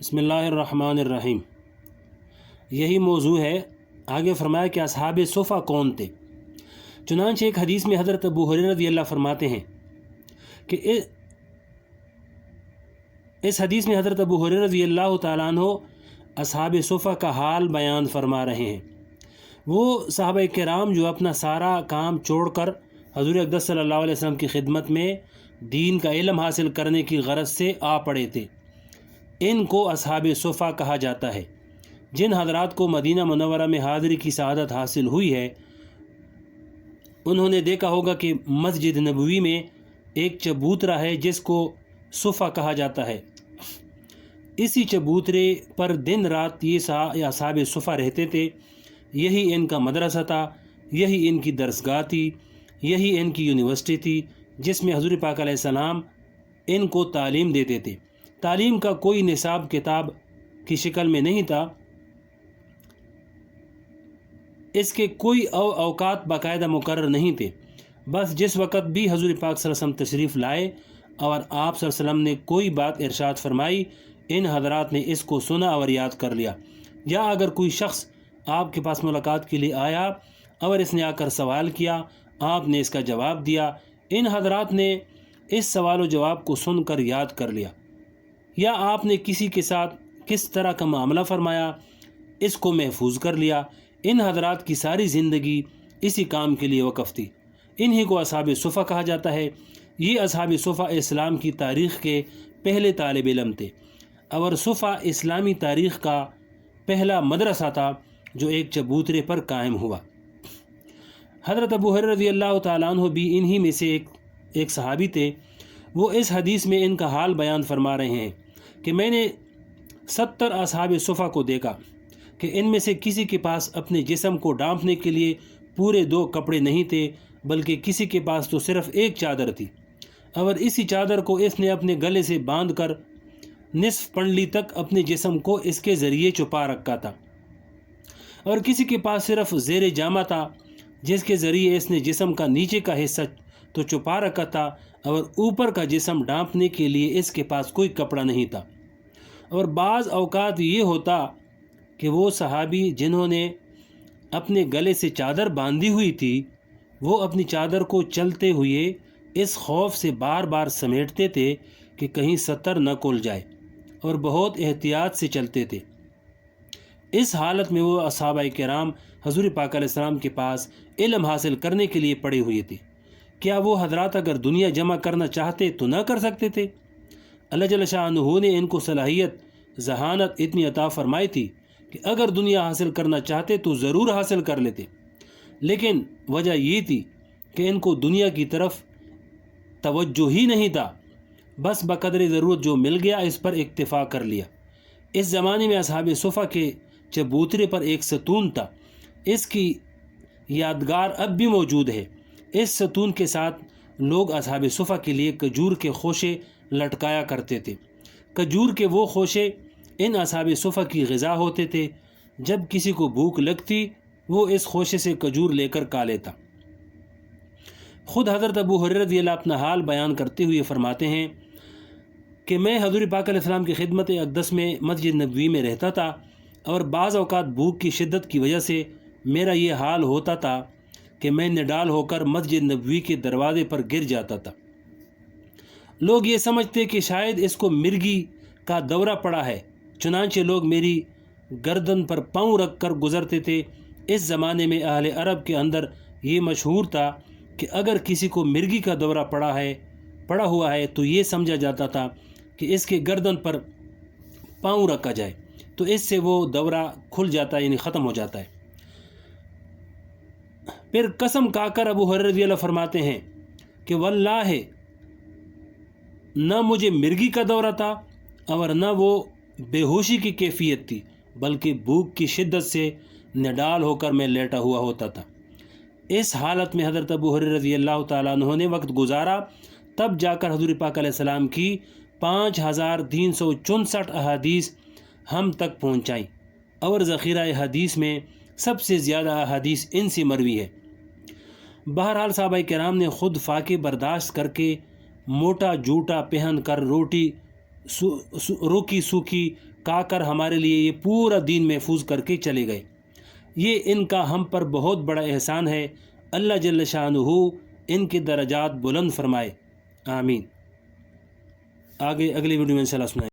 بسم اللہ الرحمن الرحیم۔ یہی موضوع ہے۔ آگے فرمایا کہ اصحاب صفا کون تھے۔ چنانچہ ایک حدیث میں حضرت ابو ہریرہ رضی اللہ فرماتے ہیں کہ اس حدیث میں حضرت ابو ہریرہ رضی اللہ تعالیٰ عنہ اصحاب صفا کا حال بیان فرما رہے ہیں۔ وہ صحابہ کرام جو اپنا سارا کام چھوڑ کر حضور اقدس صلی اللہ علیہ وسلم کی خدمت میں دین کا علم حاصل کرنے کی غرض سے آ پڑے تھے، ان کو اصحاب صفا کہا جاتا ہے۔ جن حضرات کو مدینہ منورہ میں حاضری کی سعادت حاصل ہوئی ہے، انہوں نے دیکھا ہوگا کہ مسجد نبوی میں ایک چبوترا ہے جس کو صفا کہا جاتا ہے۔ اسی چبوترے پر دن رات یہ اصحاب صفا رہتے تھے۔ یہی ان کا مدرسہ تھا، یہی ان کی درسگاہ تھی، یہی ان کی یونیورسٹی تھی جس میں حضور پاک علیہ السلام ان کو تعلیم دیتے تھے۔ تعلیم کا کوئی نصاب کتاب کی شکل میں نہیں تھا، اس کے کوئی اوقات باقاعدہ مقرر نہیں تھے۔ بس جس وقت بھی حضور پاک صلی اللہ علیہ وسلم تشریف لائے اور آپ صلی اللہ علیہ وسلم نے کوئی بات ارشاد فرمائی، ان حضرات نے اس کو سنا اور یاد کر لیا۔ یا اگر کوئی شخص آپ کے پاس ملاقات کے لیے آیا اور اس نے آ کر سوال کیا، آپ نے اس کا جواب دیا، ان حضرات نے اس سوال و جواب کو سن کر یاد کر لیا۔ یا آپ نے کسی کے ساتھ کس طرح کا معاملہ فرمایا، اس کو محفوظ کر لیا۔ ان حضرات کی ساری زندگی اسی کام کے لیے وقف تھی۔ انہی کو اصحاب صفا کہا جاتا ہے۔ یہ اصحاب صفا اسلام کی تاریخ کے پہلے طالب علم تھے، اور صفا اسلامی تاریخ کا پہلا مدرسہ تھا جو ایک چبوترے پر قائم ہوا۔ حضرت ابو ہریرہ رضی اللہ تعالیٰ عنہ بھی انہی میں سے ایک صحابی تھے۔ وہ اس حدیث میں ان کا حال بیان فرما رہے ہیں کہ میں نے 70 اصحاب صفا کو دیکھا کہ ان میں سے کسی کے پاس اپنے جسم کو ڈھانپنے کے لیے پورے 2 کپڑے نہیں تھے، بلکہ کسی کے پاس تو صرف ایک چادر تھی، اور اسی چادر کو اس نے اپنے گلے سے باندھ کر نصف پنڈلی تک اپنے جسم کو اس کے ذریعے چھپا رکھا تھا، اور کسی کے پاس صرف زیر جامہ تھا جس کے ذریعے اس نے جسم کا نیچے کا حصہ تو چھپا رکھا تھا، اور اوپر کا جسم ڈھانپنے کے لیے اس کے پاس کوئی کپڑا نہیں تھا۔ اور بعض اوقات یہ ہوتا کہ وہ صحابی جنہوں نے اپنے گلے سے چادر باندھی ہوئی تھی، وہ اپنی چادر کو چلتے ہوئے اس خوف سے بار بار سمیٹتے تھے کہ کہیں ستر نہ کھل جائے، اور بہت احتیاط سے چلتے تھے۔ اس حالت میں وہ صحابہ کرام حضور پاک علیہ السلام کے پاس علم حاصل کرنے کے لیے پڑے ہوئے تھے۔ کیا وہ حضرات اگر دنیا جمع کرنا چاہتے تو نہ کر سکتے تھے؟ اللہ جل شانہ نے ان کو صلاحیت، ذہانت اتنی عطا فرمائی تھی کہ اگر دنیا حاصل کرنا چاہتے تو ضرور حاصل کر لیتے، لیکن وجہ یہ تھی کہ ان کو دنیا کی طرف توجہ ہی نہیں تھا، بس بقدر ضرورت جو مل گیا اس پر اکتفا کر لیا۔ اس زمانے میں اصحاب صفا کے چبوترے پر ایک ستون تھا، اس کی یادگار اب بھی موجود ہے۔ اس ستون کے ساتھ لوگ اصحاب صفا کے لیے کھجور کے خوشے لٹکایا کرتے تھے۔ کھجور کے وہ خوشے ان اصحاب صفا کی غذا ہوتے تھے۔ جب کسی کو بھوک لگتی وہ اس خوشے سے کھجور لے کر کھا لیتا۔ خود حضرت ابو ہریرہ رضی اللہ اپنا حال بیان کرتے ہوئے فرماتے ہیں کہ میں حضور پاک علیہ السلام کی خدمت اقدس میں مسجد نبوی میں رہتا تھا، اور بعض اوقات بھوک کی شدت کی وجہ سے میرا یہ حال ہوتا تھا کہ میں نڈال ہو کر مسجد نبوی کے دروازے پر گر جاتا تھا۔ لوگ یہ سمجھتے کہ شاید اس کو مرگی کا دورہ پڑا ہے، چنانچہ لوگ میری گردن پر پاؤں رکھ کر گزرتے تھے۔ اس زمانے میں اہل عرب کے اندر یہ مشہور تھا کہ اگر کسی کو مرگی کا دورہ پڑا ہوا ہے تو یہ سمجھا جاتا تھا کہ اس کے گردن پر پاؤں رکھا جائے تو اس سے وہ دورہ کھل جاتا ہے، یعنی ختم ہو جاتا ہے۔ پھر قسم کھا کر ابو ہریرہ رضی اللہ فرماتے ہیں کہ واللہ نہ مجھے مرگی کا دورہ تھا اور نہ وہ بے ہوشی کی کیفیت تھی، بلکہ بھوک کی شدت سے نڈال ہو کر میں لیٹا ہوا ہوتا تھا۔ اس حالت میں حضرت ابو ہریرہ رضی اللہ تعالیٰ عنہ نے وقت گزارا، تب جا کر حضور پاک علیہ السلام کی 5364 احادیث ہم تک پہنچائیں، اور ذخیرہ حدیث میں سب سے زیادہ احادیث ان سے مروی ہے۔ بہرحال صحابہ کرام نے خود فاقے برداشت کر کے موٹا جوٹا پہن کر روکی سوکھی کہا کر ہمارے لیے یہ پورا دین محفوظ کر کے چلے گئے۔ یہ ان کا ہم پر بہت بڑا احسان ہے۔ اللہ جل شانہ ان کے درجات بلند فرمائے، آمین۔ آگے اگلی ویڈیو میں انشاءاللہ سنائیں۔